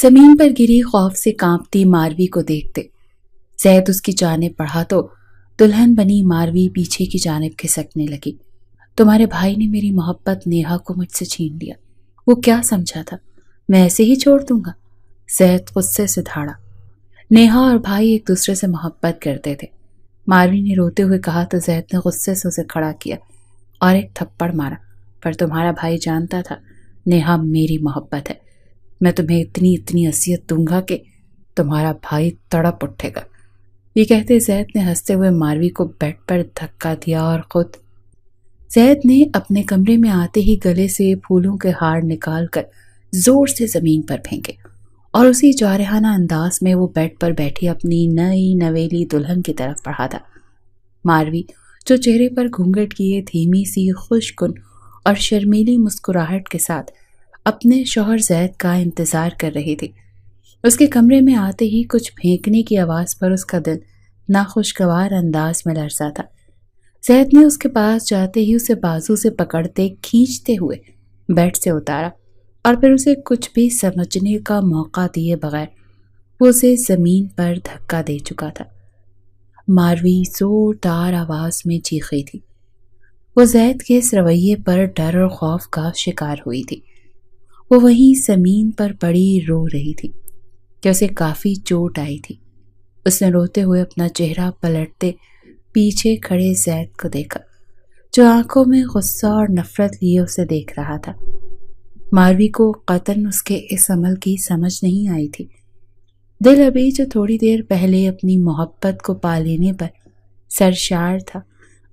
زمین پر گری خوف سے کانپتی ماروی کو دیکھتے زید اس کی جانب بڑھا تو دلہن بنی ماروی پیچھے کی جانب کھسکنے لگی۔ تمہارے بھائی نے میری محبت نیہا کو مجھ سے چھین لیا۔ وہ کیا سمجھا تھا میں ایسے ہی چھوڑ دوں گا؟ زید غصے سے دھاڑا۔ نیہا اور بھائی ایک دوسرے سے محبت کرتے تھے، ماروی نے روتے ہوئے کہا تو زید نے غصے سے اسے کھڑا کیا اور ایک تھپڑ مارا۔ پر تمہارا بھائی جانتا تھا نیہا میری محبت ہے، میں تمہیں اتنی اذیت دوں گا کہ تمہارا بھائی تڑپ اٹھے گا۔ یہ کہتے زید نے ہنستے ہوئے ماروی کو بیڈ پر دھکا دیا اور خود زید نے اپنے کمرے میں آتے ہی گلے سے پھولوں کے ہار نکال کر زور سے زمین پر پھینکے اور اسی جارحانہ انداز میں وہ بیڈ پر بیٹھی اپنی نئی نویلی دلہن کی طرف بڑھا تھا۔ ماروی جو چہرے پر گھونگھٹ کیے دھیمی سی خوشگن اور شرمیلی مسکراہٹ کے ساتھ اپنے شوہر زید کا انتظار کر رہی تھی، اس کے کمرے میں آتے ہی کچھ پھینکنے کی آواز پر اس کا دل ناخوشگوار انداز میں لرزا تھا۔ زید نے اس کے پاس جاتے ہی اسے بازو سے پکڑتے کھینچتے ہوئے بیڈ سے اتارا اور پھر اسے کچھ بھی سمجھنے کا موقع دیے بغیر وہ اسے زمین پر دھکا دے چکا تھا۔ ماروی زوردار آواز میں چیخی تھی۔ وہ زید کے اس رویے پر ڈر اور خوف کا شکار ہوئی تھی۔ وہ وہیں زمین پر پڑی رو رہی تھی کہ اسے کافی چوٹ آئی تھی۔ اس نے روتے ہوئے اپنا چہرہ پلٹتے پیچھے کھڑے زید کو دیکھا جو آنکھوں میں غصہ اور نفرت لیے اسے دیکھ رہا تھا۔ ماروی کو قطعاً اس کے اس عمل کی سمجھ نہیں آئی تھی۔ دل ابھی جو تھوڑی دیر پہلے اپنی محبت کو پا لینے پر سرشار تھا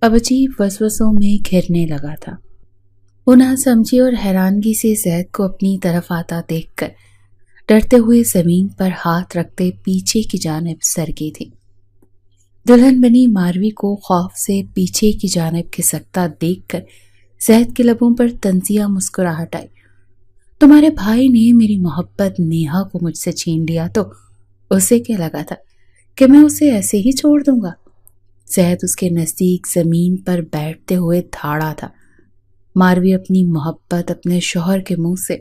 اب عجیب وسوسوں میں گھرنے لگا تھا۔ وہ نہ سمجھی اور حیرانگی سے زید کو اپنی طرف آتا دیکھ کر ڈرتے ہوئے زمین پر ہاتھ رکھتے پیچھے کی جانب سرکی تھی۔ دلہن بنی ماروی کو خوف سے پیچھے کی جانب کھسکتا دیکھ کر زید کے لبوں پر طنزیہ مسکراہٹ آئی۔ تمہارے بھائی نے میری محبت نیہا کو مجھ سے چھین لیا تو اسے کیا لگا تھا کہ میں اسے ایسے ہی چھوڑ دوں گا؟ زید اس کے نزدیک زمین پر بیٹھتے ہوئے دھاڑا تھا۔ ماروی اپنی محبت اپنے شوہر کے منہ سے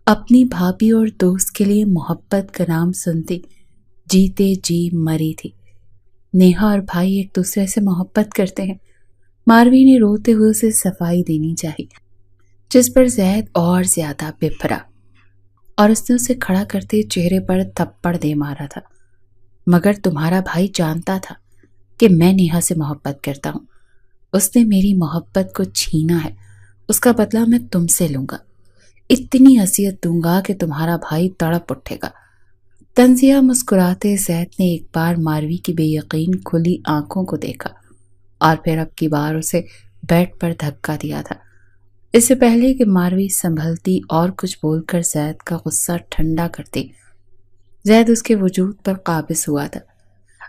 اپنی بھابھی اور دوست کے لیے محبت کا نام سنتی جیتے جی مری تھی۔ نیہا اور بھائی ایک دوسرے سے محبت کرتے ہیں، ماروی نے روتے ہوئے اسے صفائی دینی چاہی، جس پر زید اور زیادہ بپھرا اور اس نے اسے کھڑا کرتے چہرے پر تھپڑ دے مارا تھا۔ مگر تمہارا بھائی جانتا تھا کہ میں نیہا سے محبت کرتا ہوں، اس نے میری محبت کو چھینا ہے، اس کا بدلہ میں تم سے لوں گا، اتنی اذیت دوں گا کہ تمہارا بھائی تڑپ اٹھے گا۔ طنزیہ مسکراتے زید نے ایک بار ماروی کی بے یقین کھلی آنکھوں کو دیکھا اور پھر اب کی بار اسے بیڈ پر دھکا دیا تھا۔ اس سے پہلے کہ ماروی سنبھلتی اور کچھ بول کر زید کا غصہ ٹھنڈا کرتی، زید اس کے وجود پر قابض ہوا تھا۔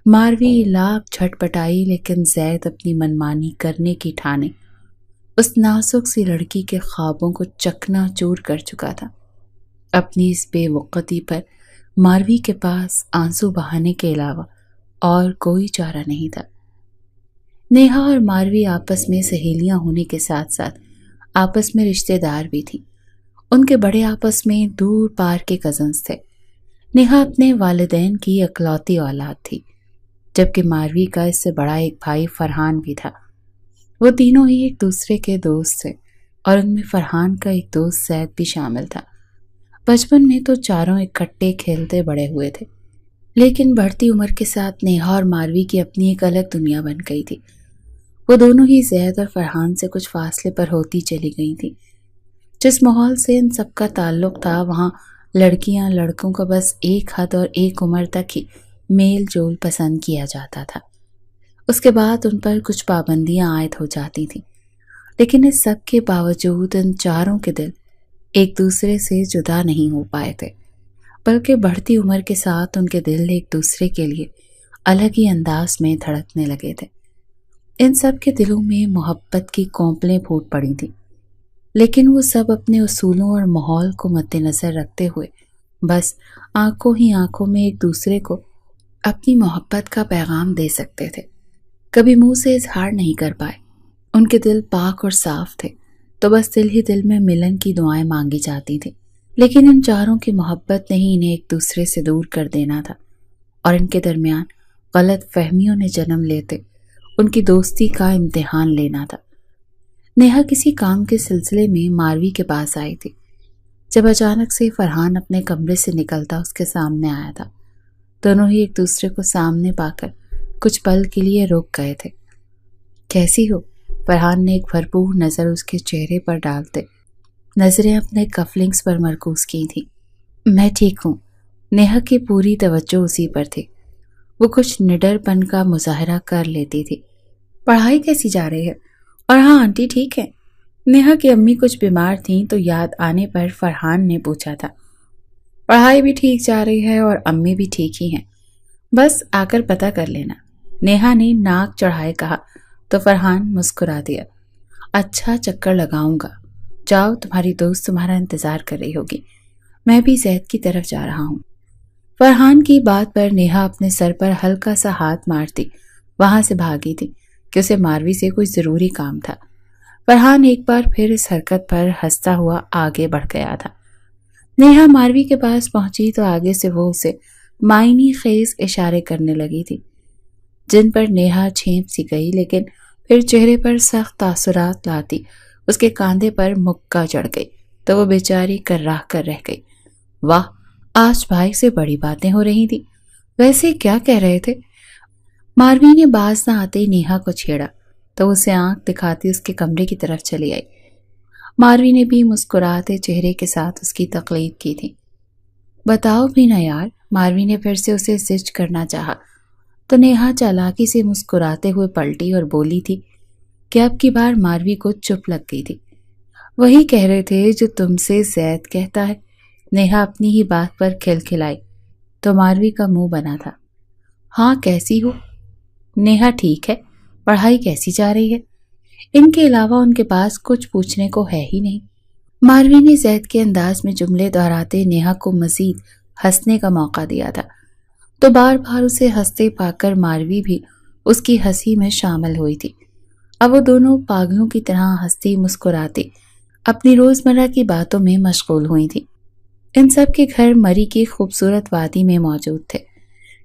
ماروی لاکھ جھٹ پٹائی لیکن زید اپنی منمانی کرنے کی ٹھانے اس نازک سی لڑکی کے خوابوں کو چکنا چور کر چکا تھا۔ اپنی اس بے وقتی پر ماروی کے پاس آنسو بہانے کے علاوہ اور کوئی چارہ نہیں تھا۔ نیہا اور ماروی آپس میں سہیلیاں ہونے کے ساتھ ساتھ آپس میں رشتہ دار بھی تھیں۔ ان کے بڑے آپس میں دور پار کے کزنز تھے۔ نیہا اپنے والدین کی اکلوتی اولاد تھی، جبکہ ماروی کا اس سے بڑا ایک بھائی فرحان بھی تھا۔ وہ تینوں ہی ایک دوسرے کے دوست تھے اور ان میں فرحان کا ایک دوست زید بھی شامل تھا۔ بچپن میں تو چاروں اکٹھے کھیلتے بڑے ہوئے تھے، لیکن بڑھتی عمر کے ساتھ نیہا اور ماروی کی اپنی ایک الگ دنیا بن گئی تھی۔ وہ دونوں ہی زید اور فرحان سے کچھ فاصلے پر ہوتی چلی گئی تھی۔ جس ماحول سے ان سب کا تعلق تھا وہاں لڑکیاں لڑکوں کو بس ایک حد اور ایک عمر تک ہی میل جول پسند کیا جاتا تھا، اس کے بعد ان پر کچھ پابندیاں عائد ہو جاتی تھیں۔ لیکن اس سب کے باوجود ان چاروں کے دل ایک دوسرے سے جدا نہیں ہو پائے تھے، بلکہ بڑھتی عمر کے ساتھ ان کے دل ایک دوسرے کے لیے الگ ہی انداز میں دھڑکنے لگے تھے۔ ان سب کے دلوں میں محبت کی کونپلیں پھوٹ پڑی تھیں، لیکن وہ سب اپنے اصولوں اور ماحول کو مد نظر رکھتے ہوئے بس آنکھوں ہی آنکھوں میں ایک دوسرے کو اپنی محبت کا پیغام دے سکتے تھے، کبھی منہ سے اظہار نہیں کر پائے۔ ان کے دل پاک اور صاف تھے، تو بس دل ہی دل میں ملن کی دعائیں مانگی جاتی تھیں۔ لیکن ان چاروں کی محبت نے ہی انہیں ایک دوسرے سے دور کر دینا تھا، اور ان کے درمیان غلط فہمیوں نے جنم لیتے ان کی دوستی کا امتحان لینا تھا۔ نیہا کسی کام کے سلسلے میں ماروی کے پاس آئی تھی جب اچانک سے فرحان اپنے کمرے سے نکلتا اس کے سامنے آیا تھا۔ دونوں ہی ایک دوسرے کو سامنے پا کر کچھ پل کے لیے رک گئے تھے۔ کیسی ہو؟ فرحان نے ایک بھرپور نظر اس کے چہرے پر ڈالتے نظریں اپنے کفلنگز پر مرکوز کی تھیں۔ میں ٹھیک ہوں۔ نیہا کی پوری توجہ اسی پر تھی۔ وہ کچھ نڈر پن کا مظاہرہ کر لیتی تھی۔ پڑھائی کیسی جا رہی ہے؟ اور ہاں آنٹی ٹھیک ہے؟ نیہا کی امی کچھ بیمار تھیں تو یاد آنے پر فرحان نے پوچھا تھا۔ پڑھائی بھی ٹھیک جا رہی ہے اور امی بھی ٹھیک ہی ہیں، بس آ کر پتہ کر لینا، نیہا نے ناک چڑھائے کہا تو فرحان مسکرا دیا۔ اچھا چکر لگاؤں گا، جاؤ تمہاری دوست تمہارا انتظار کر رہی ہوگی، میں بھی زید کی طرف جا رہا ہوں۔ فرحان کی بات پر نیہا اپنے سر پر ہلکا سا ہاتھ مارتی وہاں سے بھاگی تھی کہ اسے ماروی سے کوئی ضروری کام تھا۔ فرحان ایک بار پھر اس حرکت پر ہنستا ہوا آگے بڑھ گیا تھا۔ نیہا ماروی کے پاس پہنچی تو آگے سے وہ اسے معنی خیز اشارے کرنے لگی تھی، جن پر نیہا چھینپ سی گئی، لیکن پھر چہرے پر سخت تاثرات لاتی اس کے کاندھے پر مکہ چڑھ گئی تو وہ بیچاری کرراہ کر رہ گئی۔ واہ، آج بھائی سے بڑی باتیں ہو رہی تھی، ویسے کیا کہہ رہے تھے؟ ماروی نے باز نہ آتے نیہا کو چھیڑا تو اسے آنکھ دکھاتی اس کے کمرے کی طرف چلی آئی۔ ماروی نے بھی مسکراتے چہرے کے ساتھ اس کی تقلید کی تھی۔ بتاؤ بھی نہ یار، ماروی نے پھر سے اسے زج کرنا چاہا تو نیہا چالاکی سے مسکراتے ہوئے پلٹی اور بولی تھی کہ اب کی بار ماروی کو چپ لگ گئی تھی۔ وہی کہہ رہے تھے جو تم سے زید کہتا ہے۔ نیہا اپنی ہی بات پر کھلکھلائی تو ماروی کا منہ بنا تھا۔ ہاں کیسی ہو؟ نیہا ٹھیک ہے۔ پڑھائی کیسی جا رہی ہے؟ ان کے علاوہ ان کے پاس کچھ پوچھنے کو ہے ہی نہیں۔ ماروی نے زید کے انداز میں جملے دہراتے نیہا کو مزید ہنسنے کا موقع دیا تھا تو بار بار اسے ہنستے پا کر ماروی بھی اس کی ہنسی میں شامل ہوئی تھی۔ اب وہ دونوں پاگلوں کی طرح ہنستی مسکراتی اپنی روزمرہ کی باتوں میں مشغول ہوئی تھی۔ ان سب کے گھر مری کی خوبصورت وادی میں موجود تھے۔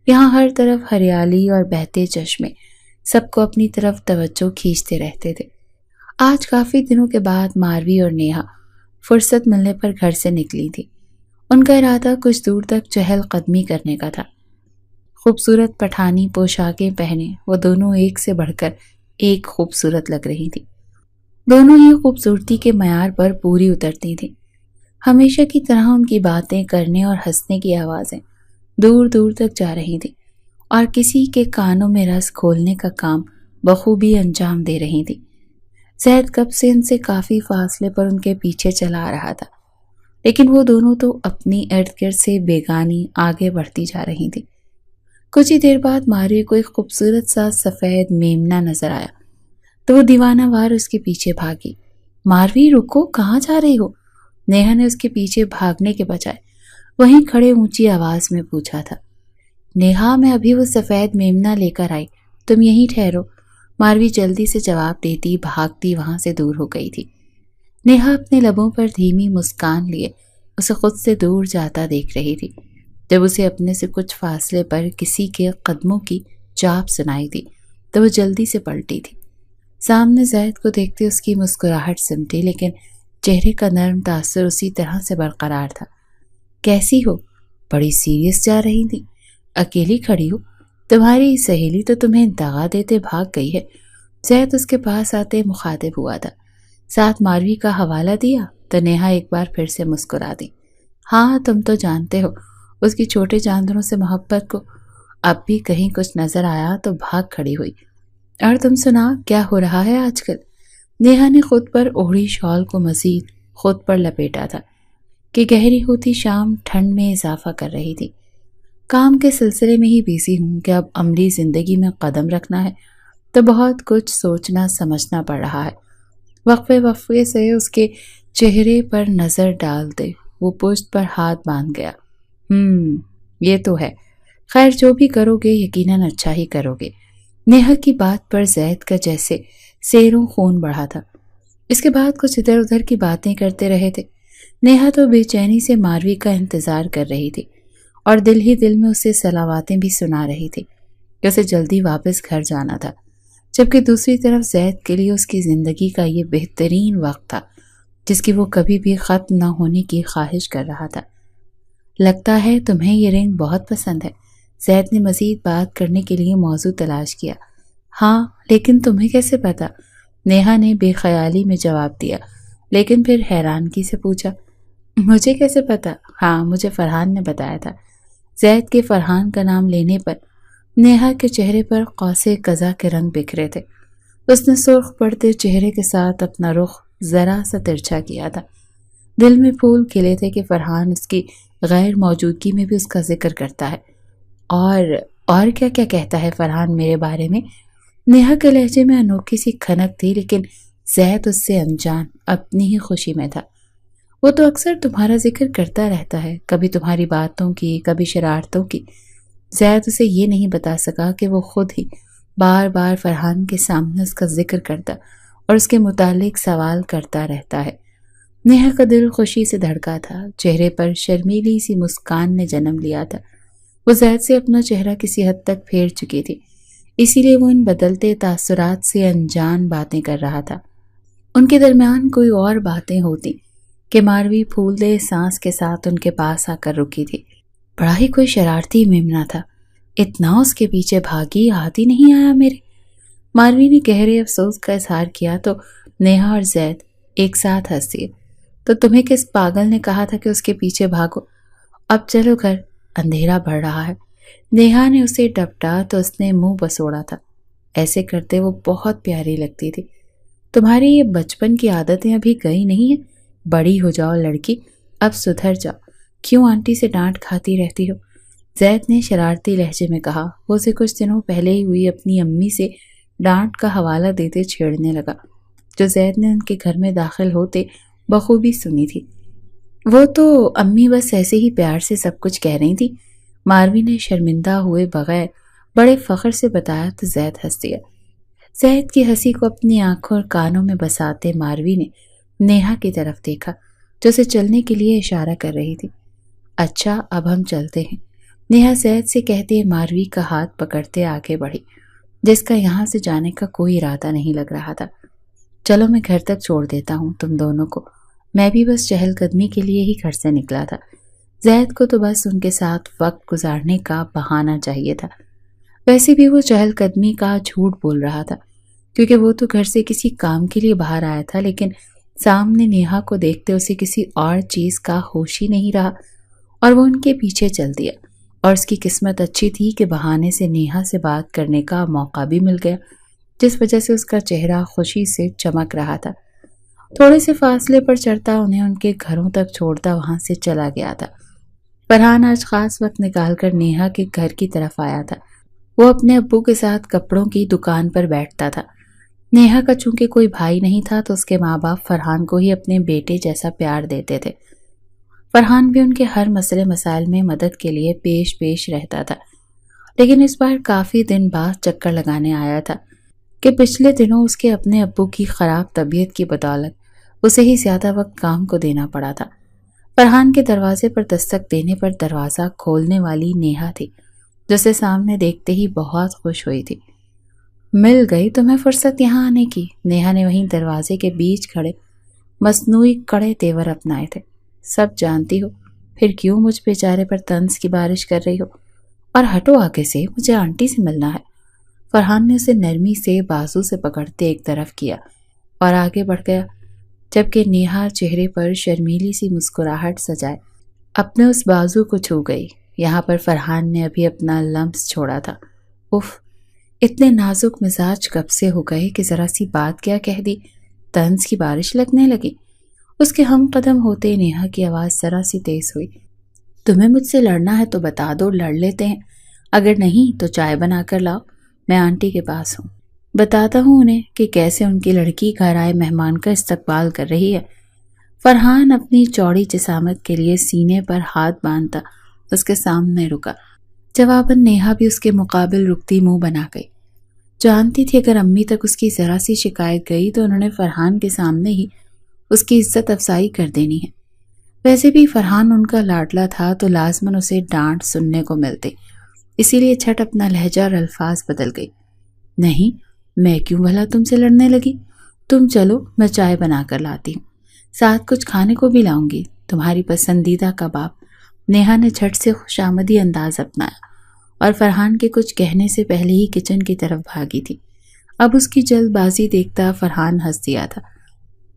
یہاں ہر طرف ہریالی اور بہتے چشمے سب کو اپنی طرف توجہ کھینچتے رہتے تھے۔ آج کافی دنوں کے بعد ماروی اور نیہا فرصت ملنے پر گھر سے نکلی تھی۔ ان کا ارادہ کچھ دور تک چہل قدمی کرنے کا تھا۔ خوبصورت پٹھانی پوشاکیں پہنے وہ دونوں ایک سے بڑھ کر ایک خوبصورت لگ رہی تھی۔ دونوں ہی خوبصورتی کے معیار پر پوری اترتی تھیں۔ ہمیشہ کی طرح ان کی باتیں کرنے اور ہنسنے کی آوازیں دور دور تک جا رہی تھیں اور کسی کے کانوں میں رس کھولنے کا کام بخوبی انجام دے رہی تھی۔ زید کب سے ان سے کافی فاصلے پر ان کے پیچھے چلا آ رہا تھا، لیکن وہ دونوں تو اپنی ارد گرد سے بیگانی آگے بڑھتی جا رہی تھی۔ کچھ ہی دیر بعد ماروی کو ایک خوبصورت سا سفید میمنہ نظر آیا تو وہ دیوانہ وار اس کے پیچھے بھاگی۔ ماروی رکو، کہاں جا رہی ہو؟ نیہا نے اس کے پیچھے بھاگنے کے بجائے وہیں کھڑے اونچی آواز میں پوچھا تھا۔ نیہا، میں ابھی وہ سفید میمنہ لے کر آئی، تم یہیں ٹھہرو۔ ماروی جلدی سے جواب دیتی بھاگتی وہاں سے دور ہو گئی تھی۔ نیہا اپنے لبوں پر دھیمی مسکان لیے اسے خود سے دور جاتا دیکھ رہی تھی۔ جب اسے اپنے سے کچھ فاصلے پر کسی کے قدموں کی چاپ سنائی تھی تو وہ جلدی سے پلٹی تھی۔ سامنے زید کو دیکھتے اس کی مسکراہٹ سمٹی، لیکن چہرے کا نرم تاثر اسی طرح سے برقرار تھا۔ کیسی ہو؟ بڑی سیریس جا رہی تھی، اکیلی کھڑی ہو؟ تمہاری سہیلی تو تمہیں دغا دیتے بھاگ گئی ہے۔ زید اس کے پاس آتے مخاطب ہوا تھا۔ ساتھ ماروی کا حوالہ دیا تو نیہا ایک بار پھر سے مسکرا دی۔ ہاں تم تو جانتے ہو اس کی چھوٹے چاندروں سے محبت کو۔ اب بھی کہیں کچھ نظر آیا تو بھاگ کھڑی ہوئی۔ اور تم سنا کیا ہو رہا ہے آج کل؟ نیہا نے خود پر اوڑھی شال کو مزید خود پر لپیٹا تھا کہ گہری ہوتی شام ٹھنڈ میں اضافہ کر رہی تھی۔ کام کے سلسلے میں ہی بیزی ہوں کہ اب عملی زندگی میں قدم رکھنا ہے تو بہت کچھ سوچنا سمجھنا پڑ رہا ہے۔ وقفے وقفے سے اس کے چہرے پر نظر ڈالتے وہ پشت پر ہاتھ باندھ گیا۔ یہ تو ہے، خیر جو بھی کرو گے یقیناً اچھا ہی کرو گے۔ نیہا کی بات پر زید کا جیسے سیروں خون بڑھا تھا۔ اس کے بعد کچھ ادھر ادھر کی باتیں کرتے رہے تھے۔ نیہا تو بے چینی سے ماروی کا انتظار کر رہی تھی اور دل ہی دل میں اسے صلواتیں بھی سنا رہی تھی کہ اسے جلدی واپس گھر جانا تھا، جبکہ دوسری طرف زید کے لیے اس کی زندگی کا یہ بہترین وقت تھا جس کی وہ کبھی بھی ختم نہ ہونے کی خواہش کر رہا تھا۔ لگتا ہے تمہیں یہ رنگ بہت پسند ہے، زید نے مزید بات کرنے کے لیے موضوع تلاش کیا۔ ہاں، لیکن تمہیں کیسے پتا؟ نیہا نے بے خیالی میں جواب دیا، لیکن پھر حیرانگی سے پوچھا، مجھے کیسے پتا؟ ہاں، مجھے فرحان نے بتایا تھا۔ زید کے فرحان کا نام لینے پر نیہا کے چہرے پر قوس قزح کے رنگ بکھرے تھے۔ اس نے سرخ پڑتے چہرے کے ساتھ اپنا رخ ذرا سا ترچھا کیا تھا۔ دل میں پھول کھلے تھے کہ فرحان اس کی غیر موجودگی میں بھی اس کا ذکر کرتا ہے۔ اور کیا کیا کہتا ہے فرحان میرے بارے میں؟ نیہا کے لہجے میں انوکھی سی کھنک تھی، لیکن زید اس سے انجان اپنی ہی خوشی میں تھا۔ وہ تو اکثر تمہارا ذکر کرتا رہتا ہے، کبھی تمہاری باتوں کی، کبھی شرارتوں کی۔ زید اسے یہ نہیں بتا سکا کہ وہ خود ہی بار بار فرحان کے سامنے اس کا ذکر کرتا اور اس کے متعلق سوال کرتا رہتا ہے۔ نیہا کا دل خوشی سے دھڑکا تھا، چہرے پر شرمیلی سی مسکان نے جنم لیا تھا۔ وہ زید سے اپنا چہرہ کسی حد تک پھیر چکی تھی، اسی لیے وہ ان بدلتے تاثرات سے انجان باتیں کر رہا تھا۔ ان کے درمیان کوئی اور باتیں ہوتی کہ ماروی پھول دے سانس کے ساتھ ان کے پاس آ کر رکی تھی۔ بڑا ہی کوئی شرارتی میمنہ تھا، اتنا اس کے پیچھے بھاگی، ہاتھ ہی نہیں آیا میرے۔ ماروی نے گہرے افسوس کا اظہار کیا تو نیہا اور زید ایک ساتھ ہنس دیے۔ تو تمہیں کس پاگل نے کہا تھا کہ اس کے پیچھے بھاگو؟ اب چلو گھر، اندھیرا بڑھ رہا ہے۔ نیہا نے اسے ڈپٹا تو اس نے منہ بسوڑا تھا۔ ایسے کرتے وہ بہت پیاری لگتی تھی۔ تمہاری یہ بچپن کی عادتیں ابھی گئی نہیں ہیں؟ بڑی ہو جاؤ لڑکی، اب سدھر جاؤ، کیوں آنٹی سے ڈانٹ کھاتی رہتی ہو؟ زید نے شرارتی لہجے میں کہا۔ وہ اسے کچھ دنوں پہلے ہی ہوئی اپنی امی سے ڈانٹ کا حوالہ دیتے چھیڑنے لگا، جو زید نے ان کے گھر میں داخل ہوتے بخوبی سنی تھی۔ وہ تو امی بس ایسے ہی پیار سے سب کچھ کہہ رہی تھی، ماروی نے شرمندہ ہوئے بغیر بڑے فخر سے بتایا تو زید ہنس دیا۔ زید کی ہنسی کو اپنی آنکھوں اور کانوں میں بساتے ماروی نے نیہا کی طرف دیکھا جو اسے چلنے کے لیے اشارہ کر رہی تھی۔ اچھا، اب ہم چلتے ہیں، نیہا زید سے کہتے ماروی کا ہاتھ پکڑتے آگے بڑھی، جس کا یہاں سے جانے کا کوئی ارادہ نہیں لگ رہا تھا۔ چلو میں گھر تک چھوڑ دیتا ہوں تم دونوں کو، میں بھی بس چہل قدمی کے لیے ہی گھر سے نکلا تھا۔ زید کو تو بس ان کے ساتھ وقت گزارنے کا بہانہ چاہیے تھا۔ ویسے بھی وہ چہل قدمی کا جھوٹ بول رہا تھا، کیونکہ وہ تو گھر سے کسی کام کے لیے باہر آیا تھا، لیکن سامنے نیہا کو دیکھتے اسے کسی اور چیز کا ہوش ہی نہیں رہا اور وہ ان کے پیچھے چل دیا۔ اور اس کی قسمت اچھی تھی کہ بہانے سے نیہا سے بات کرنے کا موقع بھی مل گیا، جس وجہ سے اس کا چہرہ خوشی سے چمک رہا تھا۔ تھوڑے سے فاصلے پر چڑھتا انہیں ان کے گھروں تک چھوڑتا وہاں سے چلا گیا تھا۔ فرحان آج خاص وقت نکال کر نیہا کے گھر کی طرف آیا تھا۔ وہ اپنے ابو کے ساتھ کپڑوں کی دکان پر بیٹھتا تھا۔ نیہا کا چونکہ کوئی بھائی نہیں تھا تو اس کے ماں باپ فرحان کو ہی اپنے بیٹے جیسا پیار دیتے تھے۔ فرحان بھی ان کے ہر مسئلے مسائل میں مدد کے لیے پیش رہتا تھا، لیکن اس بار کافی دن بعد چکر لگانے آیا تھا کہ پچھلے دنوں اس کے اپنے ابو کی خراب طبیعت کی بدولت اسے ہی زیادہ وقت کام کو دینا پڑا تھا۔ فرحان کے دروازے پر دستک دینے پر دروازہ کھولنے والی نیہا تھی، جسے سامنے دیکھتے ہی بہت خوش ہوئی تھی۔ مل گئی تمہیں فرصت یہاں آنے کی، نیہا نے وہیں دروازے کے بیچ کھڑے مصنوعی کڑے تیور اپنائے تھے۔ سب جانتی ہو، پھر کیوں مجھ بیچارے پر طنز کی بارش کر رہی ہو؟ اور ہٹو آگے سے، مجھے آنٹی سے ملنا ہے۔ فرحان نے اسے نرمی سے بازو سے پکڑتے ایک طرف کیا اور آگے بڑھ گیا، جبکہ نیہا چہرے پر شرمیلی سی مسکراہٹ سجائے اپنے اس بازو کو چھو گئی۔ یہاں پر فرحان نے ابھی اپنا لمس چھوڑا تھا۔ اف، اتنے نازک مزاج کب سے ہو گئے کہ ذرا سی بات کیا کہہ دی، طنز کی بارش لگنے لگی۔ اس کے ہم قدم ہوتے نیہا کی آواز ذرا سی تیز ہوئی۔ تمہیں مجھ سے لڑنا ہے تو بتا دو، لڑ لیتے ہیں، اگر نہیں تو چائے بنا کر لاؤ، میں آنٹی کے پاس ہوں، بتاتا ہوں انہیں کہ کیسے ان کی لڑکی گھر آئے مہمان کا استقبال کر رہی ہے۔ فرحان اپنی چوڑی جسامت کے لیے سینے پر ہاتھ باندھتا اس کے سامنے رکا۔ جواباً نیہا بھی اس کے مقابل رکتی منہ بنا گئی۔ جانتی تھی اگر امی تک اس کی ذرا سی شکایت گئی تو انہوں نے فرحان کے سامنے ہی اس کی عزت افزائی کر دینی ہے۔ ویسے بھی فرحان ان کا لاڈلا تھا تو لازماً اسے ڈانٹ سننے کو ملتے، اسی لیے چھٹ اپنا لہجہ اور الفاظ بدل گئی۔ نہیں، میں کیوں بھلا تم سے لڑنے لگی؟ تم چلو، میں چائے بنا کر لاتی ہوں، ساتھ کچھ کھانے کو بھی لاؤں گی، تمہاری پسندیدہ کباب۔ نیہا نے جھٹ سے خوشامدی انداز اپنایا اور فرحان کے کچھ کہنے سے پہلے ہی کچن کی طرف بھاگی تھی۔ اب اس کی جلد بازی دیکھتا فرحان ہنس دیا تھا،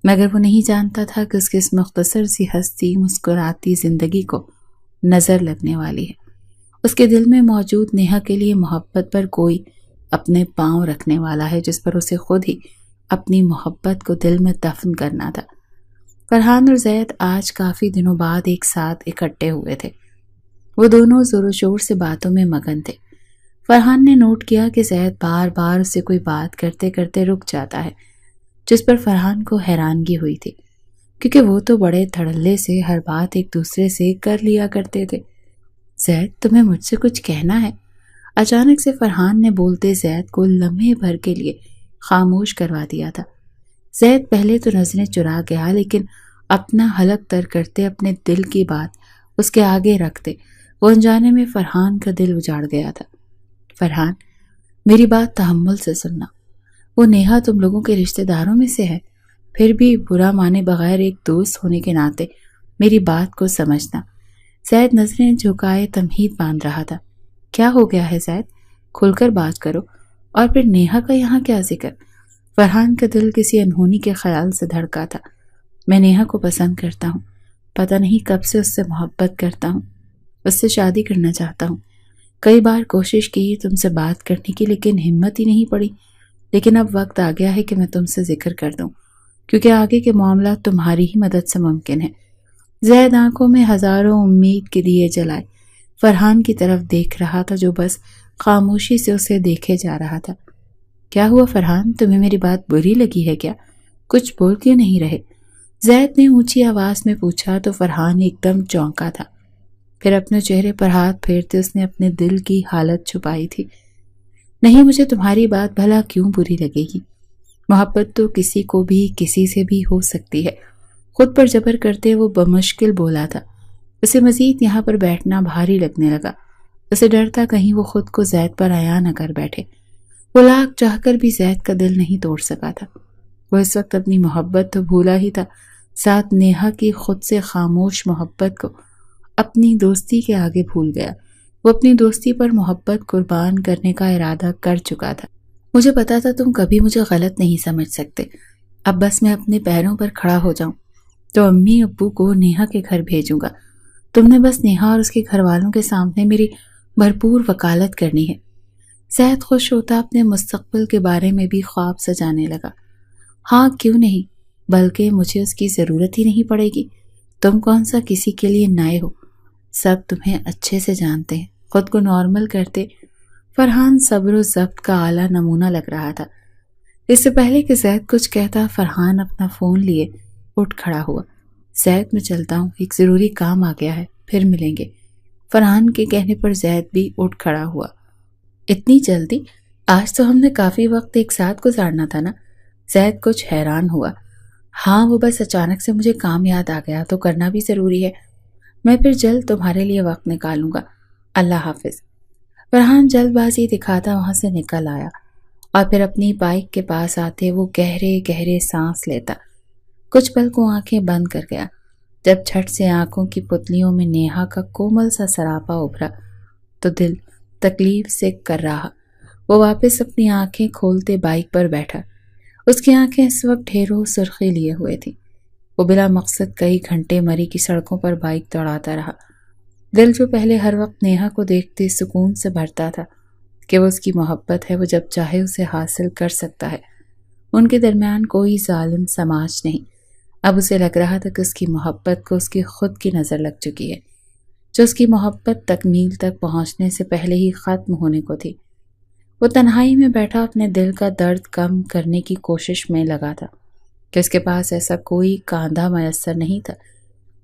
مگر وہ نہیں جانتا تھا کہ اس کی اس مختصر سی ہستی مسکراتی زندگی کو نظر لگنے والی ہے۔ اس کے دل میں موجود نیہا کے لیے محبت پر کوئی اپنے پاؤں رکھنے والا ہے، جس پر اسے خود ہی اپنی محبت کو دل میں دفن کرنا تھا۔ فرحان اور زید آج کافی دنوں بعد ایک ساتھ اکٹھے ہوئے تھے۔ وہ دونوں زور و شور سے باتوں میں مگن تھے۔ فرحان نے نوٹ کیا کہ زید بار بار اسے کوئی بات کرتے کرتے رک جاتا ہے، جس پر فرحان کو حیرانگی ہوئی تھی، کیونکہ وہ تو بڑے دھڑلے سے ہر بات ایک دوسرے سے کر لیا کرتے تھے۔ زید، تمہیں مجھ سے کچھ کہنا ہے؟ اچانک سے فرحان نے بولتے زید کو لمحے بھر کے لیے خاموش کروا دیا تھا۔ زید پہلے تو نظریں چرا گیا، لیکن اپنا حلق تر کرتے اپنے دل کی بات اس کے آگے رکھتے وہ انجانے میں فرحان کا دل اجاڑ گیا تھا۔ فرحان، میری بات تحمل سے سننا۔ وہ نیہا تم لوگوں کے رشتہ داروں میں سے ہے، پھر بھی برا مانے بغیر ایک دوست ہونے کے ناطے میری بات کو سمجھنا۔ زید نظریں جھکائے تمہید باندھ رہا تھا۔ کیا ہو گیا ہے زید؟ کھل کر بات کرو، اور پھر نیہا کا یہاں کیا ذکر؟ فرحان کا دل کسی انہونی کے خیال سے دھڑکا تھا۔ میں نیہا کو پسند کرتا ہوں، پتہ نہیں کب سے اس سے محبت کرتا ہوں، اس سے شادی کرنا چاہتا ہوں۔ کئی بار کوشش کی تم سے بات کرنے کی، لیکن ہمت ہی نہیں پڑی۔ لیکن اب وقت آ گیا ہے کہ میں تم سے ذکر کر دوں، کیونکہ آگے کے معاملات تمہاری ہی مدد سے ممکن ہے۔ زید آنکھوں میں ہزاروں امید کے دیے جلائے فرحان کی طرف دیکھ رہا تھا، جو بس خاموشی سے اسے دیکھے جا رہا تھا۔ کیا ہوا فرحان، تمہیں میری بات بری لگی ہے کیا؟ کچھ بول کیوں نہیں رہے؟ زید نے اونچی آواز میں پوچھا تو فرحان ایک دم چونکا تھا۔ پھر اپنے چہرے پر ہاتھ پھیرتے اس نے اپنے دل کی حالت چھپائی تھی۔ نہیں، مجھے تمہاری بات بھلا کیوں بری لگے گی؟ محبت تو کسی کو بھی کسی سے بھی ہو سکتی ہے۔ خود پر جبر کرتے وہ بمشکل بولا تھا۔ اسے مزید یہاں پر بیٹھنا بھاری لگنے لگا۔ اسے ڈر تھا کہیں وہ خود کو زید پر عیاں نہ کر بیٹھے۔ وہ لاکھ چاہ کر بھی زید کا دل نہیں توڑ سکا تھا۔ وہ اس وقت اپنی محبت تو بھولا ہی تھا، ساتھ نیہا کی خود سے خاموش محبت کو اپنی دوستی کے آگے بھول گیا۔ وہ اپنی دوستی پر محبت قربان کرنے کا ارادہ کر چکا تھا۔ مجھے پتا تھا تم کبھی مجھے غلط نہیں سمجھ سکتے۔ اب بس میں اپنے پیروں پر کھڑا ہو جاؤں تو امی ابو کو نیہا کے گھر بھیجوں گا۔ تم نے بس نیہا اور اس کے گھر والوں کے سامنے میری بھرپور وکالت کرنی ہے۔ زید خوش ہوتا اپنے مستقبل کے بارے میں بھی خواب سجانے لگا۔ ہاں، کیوں نہیں، بلکہ مجھے اس کی ضرورت ہی نہیں پڑے گی۔ تم کون سا کسی کے لیے نئے ہو، سب تمہیں اچھے سے جانتے ہیں۔ خود کو نارمل کرتے فرحان صبر و ضبط کا اعلیٰ نمونہ لگ رہا تھا۔ اس سے پہلے کہ زید کچھ کہتا، فرحان اپنا فون لیے اٹھ کھڑا ہوا۔ زید، میں چلتا ہوں، ایک ضروری کام آ گیا ہے، پھر ملیں گے۔ فرحان کے کہنے پر زید بھی اٹھ کھڑا ہوا۔ اتنی جلدی؟ آج تو ہم نے کافی وقت ایک ساتھ گزارنا تھا نا؟ زید کچھ حیران ہوا۔ ہاں، وہ بس اچانک سے مجھے کام یاد آ گیا تو کرنا بھی ضروری ہے۔ میں پھر جلد تمہارے لیے وقت نکالوں گا۔ اللہ حافظ۔ فرحان جلد بازی دکھاتا وہاں سے نکل آیا، اور پھر اپنی بائک کے پاس آتے وہ گہرے گہرے سانس لیتا، کچھ پل کو آنکھیں بند کر گیا۔ جب جھٹ سے آنکھوں کی پتلیوں میں نیہا کا کومل سا سراپا ابھرا تو دل تکلیف سے کر رہا۔ وہ واپس اپنی آنکھیں کھولتے بائک پر بیٹھا۔ اس کی آنکھیں اس وقت ڈھیروں سرخی لیے ہوئے تھی۔ وہ بلا مقصد کئی گھنٹے مری کی سڑکوں پر بائک دوڑاتا رہا۔ دل جو پہلے ہر وقت نیہا کو دیکھتے سکون سے بھرتا تھا کہ وہ اس کی محبت ہے، وہ جب چاہے اسے حاصل کر سکتا ہے۔ ان کے درمیان کوئی ظالم سماج نہیں۔ اب اسے لگ رہا تھا کہ اس کی محبت کو اس کی خود کی نظر لگ چکی ہے، جو اس کی محبت تکمیل تک پہنچنے سے پہلے ہی ختم ہونے کو تھی۔ وہ تنہائی میں بیٹھا اپنے دل کا درد کم کرنے کی کوشش میں لگا تھا کہ اس کے پاس ایسا کوئی کاندھا میسر نہیں تھا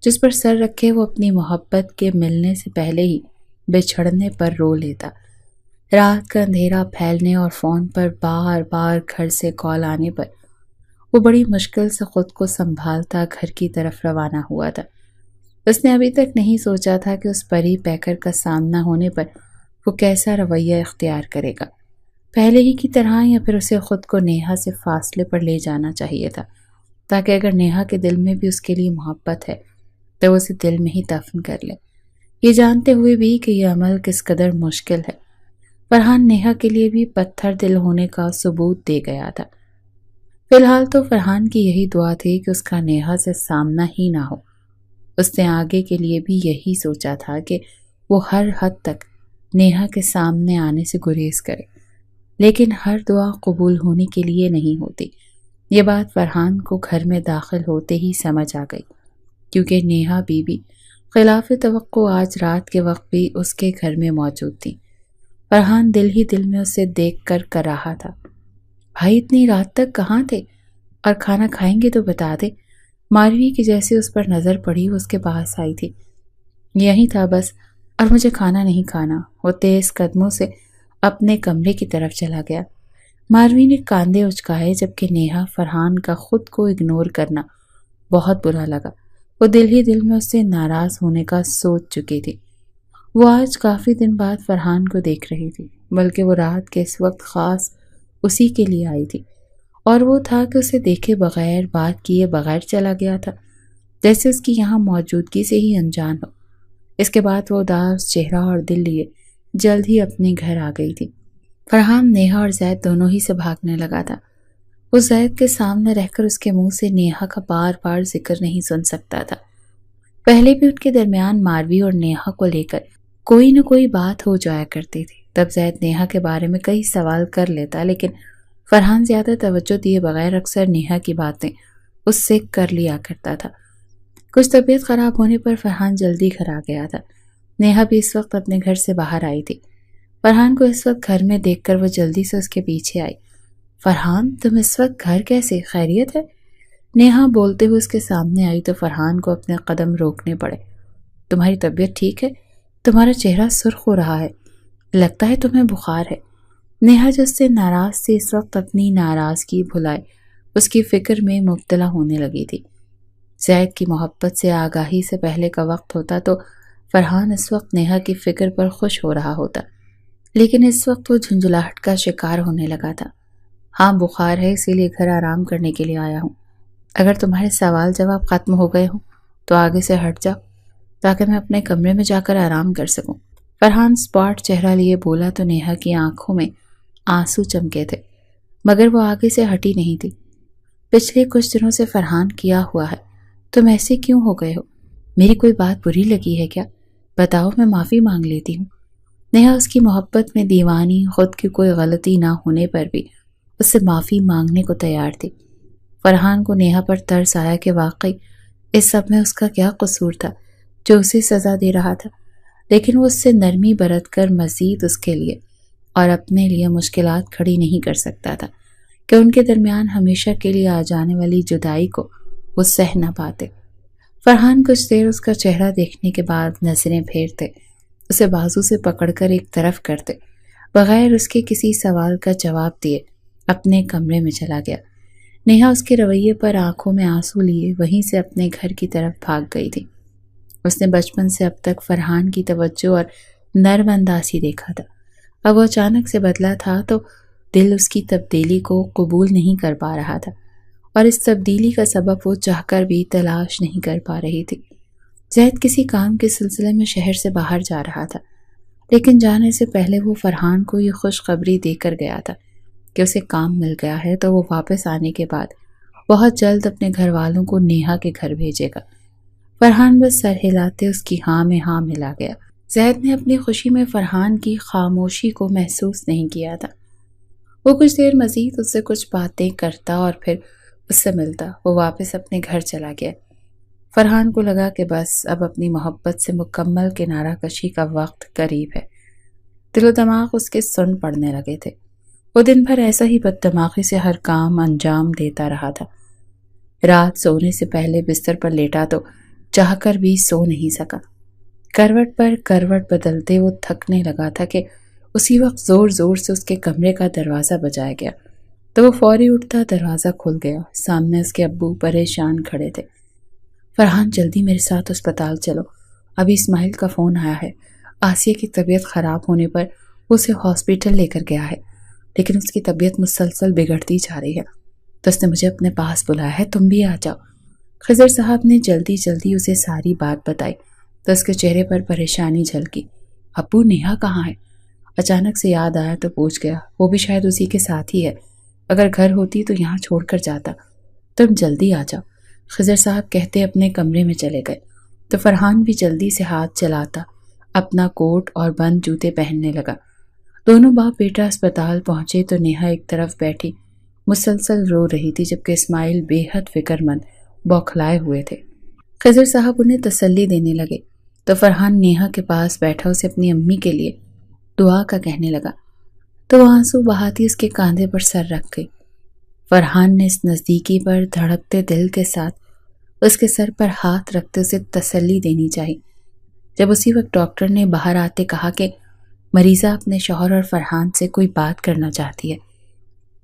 جس پر سر رکھے وہ اپنی محبت کے ملنے سے پہلے ہی بچھڑنے پر رو لیتا۔ رات کا اندھیرا پھیلنے اور فون پر بار بار گھر سے کال آنے پر وہ بڑی مشکل سے خود کو سنبھالتا گھر کی طرف روانہ ہوا تھا۔ اس نے ابھی تک نہیں سوچا تھا کہ اس پری پیکر کا سامنا ہونے پر وہ کیسا رویہ اختیار کرے گا۔ پہلے ہی کی طرح یا پھر اسے خود کو نیہا سے فاصلے پر لے جانا چاہیے تھا، تاکہ اگر نیہا کے دل میں بھی اس کے لیے محبت ہے تو وہ اسے دل میں ہی دفن کر لے، یہ جانتے ہوئے بھی کہ یہ عمل کس قدر مشکل ہے۔ فرحان نیہا کے لیے بھی پتھر دل ہونے کا ثبوت دے گیا تھا۔ فی الحال تو فرحان کی یہی دعا تھی کہ اس کا نیہا سے سامنا ہی نہ ہو۔ اس نے آگے کے لیے بھی یہی سوچا تھا کہ وہ ہر حد تک نیہا کے سامنے آنے سے گریز کرے، لیکن ہر دعا قبول ہونے کے لیے نہیں ہوتی۔ یہ بات فرحان کو گھر میں داخل ہوتے ہی سمجھ آ گئی، کیونکہ نیہا بی بی خلاف توقع آج رات کے وقت بھی اس کے گھر میں موجود تھی۔ فرحان دل ہی دل میں اسے دیکھ کر رہا تھا، بھائی اتنی رات تک کہاں تھے؟ اور کھانا کھائیں گے تو بتا دے۔ ماروی کی جیسے اس پر نظر پڑی وہ اس کے پاس آئی تھی۔ یہی تھا بس، اور مجھے کھانا نہیں کھانا۔ وہ تیز قدموں سے اپنے کمرے کی طرف چلا گیا۔ ماروی نے کاندھے اچکائے، جبکہ نیہا فرحان کا خود کو اگنور کرنا بہت برا لگا۔ وہ دل ہی دل میں اس سے ناراض ہونے کا سوچ چکی تھی۔ وہ آج کافی دن بعد فرحان کو دیکھ رہی تھی، بلکہ وہ رات کے اس وقت خاص اسی کے لیے آئی تھی، اور وہ تھا کہ اسے دیکھے بغیر بات کیے بغیر چلا گیا تھا، جیسے اس کی یہاں موجودگی سے ہی انجان ہو۔ اس کے بعد وہ اداس چہرہ اور دل لیے جلد ہی اپنے گھر آ گئی تھی۔ فرحان نیہا اور زید دونوں ہی سے بھاگنے لگا تھا۔ وہ زید کے سامنے رہ کر اس کے منہ سے نیہا کا بار بار ذکر نہیں سن سکتا تھا۔ پہلے بھی ان کے درمیان ماروی اور نیہا کو لے کر کوئی نہ کوئی بات ہو جایا کرتی تھی۔ تب زید نیہا کے بارے میں کئی سوال کر لیتا، لیکن فرحان زیادہ توجہ دیے بغیر اکثر نیہا کی باتیں اس سے کر لیا کرتا تھا۔ کچھ طبیعت خراب ہونے پر فرحان جلدی گھر آ گیا تھا۔ نیہا بھی اس وقت اپنے گھر سے باہر آئی تھی۔ فرحان کو اس وقت گھر میں دیکھ کر وہ جلدی سے اس کے پیچھے آئی۔ فرحان، تم اس وقت گھر کیسے؟ خیریت ہے؟ نیہا بولتے ہوئے اس کے سامنے آئی تو فرحان کو اپنے قدم روکنے پڑے۔ تمہاری طبیعت ٹھیک ہے؟ تمہارا چہرہ سرخ ہو رہا ہے، لگتا ہے تمہیں بخار ہے۔ نیہا جو اس سے ناراض تھی اس وقت اپنی ناراضگی بھلائے اس کی فکر میں مبتلا ہونے لگی تھی۔ زید کی محبت سے آگاہی سے پہلے کا وقت ہوتا تو فرحان اس وقت نیہا کی فکر پر خوش ہو رہا ہوتا، لیکن اس وقت وہ جھنجھلاہٹ کا شکار ہونے لگا تھا۔ ہاں بخار ہے، اسی لیے گھر آرام کرنے کے لیے آیا ہوں۔ اگر تمہارے سوال جواب ختم ہو گئے ہوں تو آگے سے ہٹ جاؤ، تاکہ میں اپنے کمرے میں جا کر آرام کر سکوں۔ فرحان سپاٹ چہرہ لیے بولا تو نیہا کی آنکھوں میں آنسو چمکے تھے، مگر وہ آگے سے ہٹی نہیں تھی۔ پچھلے کچھ دنوں سے فرحان کیا ہوا ہے، تم ایسے کیوں ہو گئے ہو؟ میری کوئی بات بری لگی ہے کیا؟ بتاؤ، میں معافی مانگ لیتی ہوں۔ نیہا اس کی محبت میں دیوانی، خود کی کوئی غلطی نہ ہونے پر بھی اس سے معافی مانگنے کو تیار تھی۔ فرحان کو نیہا پر ترس آیا کہ واقعی اس سب میں اس کا کیا قصور تھا جو اسے سزا دے رہا تھا، لیکن وہ اس سے نرمی برت کر مزید اس کے لیے اور اپنے لیے مشکلات کھڑی نہیں کر سکتا تھا کہ ان کے درمیان ہمیشہ کے لیے آ جانے والی جدائی کو وہ سہ نہ پاتے۔ فرحان کچھ دیر اس کا چہرہ دیکھنے کے بعد نظریں پھیرتے، اسے بازو سے پکڑ کر ایک طرف کرتے، بغیر اس کے کسی سوال کا جواب دیے اپنے کمرے میں چلا گیا۔ نیہا اس کے رویے پر آنکھوں میں آنسو لیے وہیں سے اپنے گھر کی طرف بھاگ گئی تھی۔ اس نے بچپن سے اب تک فرحان کی توجہ اور نرم اندازی دیکھا تھا، اب وہ اچانک سے بدلا تھا تو دل اس کی تبدیلی کو قبول نہیں کر پا رہا تھا، اور اس تبدیلی کا سبب وہ چاہ کر بھی تلاش نہیں کر پا رہی تھی۔ زید کسی کام کے سلسلے میں شہر سے باہر جا رہا تھا، لیکن جانے سے پہلے وہ فرحان کو یہ خوشخبری دے کر گیا تھا کہ اسے کام مل گیا ہے، تو وہ واپس آنے کے بعد بہت جلد اپنے گھر والوں کو نیہا کے گھر بھیجے گا۔ فرحان بس سر ہلاتے اس کی ہاں میں ہاں ملا گیا۔ زید نے اپنی خوشی میں فرحان کی خاموشی کو محسوس نہیں کیا تھا۔ وہ کچھ دیر مزید اس سے کچھ باتیں کرتا اور پھر اس سے ملتا۔ وہ واپس اپنے گھر چلا گیا۔ فرحان کو لگا کہ بس اب اپنی محبت سے مکمل کنارہ کشی کا وقت قریب ہے۔ دل و دماغ اس کے سن پڑنے لگے تھے۔ وہ دن بھر ایسا ہی بد دماغی سے ہر کام انجام دیتا رہا تھا۔ رات سونے سے پہلے بستر پر لیٹا تو چاہ کر بھی سو نہیں سکا۔ کروٹ پر کروٹ بدلتے وہ تھکنے لگا تھا کہ اسی وقت زور زور سے اس کے کمرے کا دروازہ بجایا گیا تو وہ فوری اٹھتا دروازہ کھل گیا۔ سامنے اس کے ابو پریشان کھڑے تھے۔ فرحان جلدی میرے ساتھ اسپتال چلو، ابھی اسماعیل کا فون آیا ہے، آسیہ کی طبیعت خراب ہونے پر وہ اسے ہاسپٹل لے کر گیا ہے، لیکن اس کی طبیعت مسلسل بگڑتی جا رہی ہے، تو اس نے مجھے اپنے پاس بلایا ہے، تم بھی آ جاؤ۔ خضر صاحب نے جلدی جلدی اسے ساری بات بتائی تو اس کے چہرے پر پریشانی جھلکی۔ ابو نیہا کہاں ہے؟ اچانک سے یاد آیا تو پوچھ گیا، وہ بھی شاید اسی کے ساتھ ہی ہے، اگر گھر ہوتی تو یہاں چھوڑ کر جاتا۔ تم جلدی آ جاؤ، خضر صاحب کہتے اپنے کمرے میں چلے گئے تو فرحان بھی جلدی سے ہاتھ چلاتا اپنا کوٹ اور بند جوتے پہننے لگا۔ دونوں باپ بیٹا اسپتال پہنچے تو نیہا ایک طرف بیٹھی مسلسل رو رہی تھی، جبکہ اسماعیل بے حد فکر مند بوکھلائے ہوئے تھے۔ خضر صاحب انہیں تسلی دینے لگے تو فرحان نیہا کے پاس بیٹھا اسے اپنی امی کے لیے دعا کا کہنے لگا تو وہ آنسو بہاتی اس کے کاندھے پر سر رکھ گئی۔ فرحان نے اس نزدیکی پر دھڑکتے دل کے ساتھ اس کے سر پر ہاتھ رکھتے اسے تسلی دینی چاہی۔ جب اسی وقت ڈاکٹر نے باہر آتے کہا کہ مریضہ اپنے شوہر اور فرحان سے کوئی بات کرنا چاہتی ہے،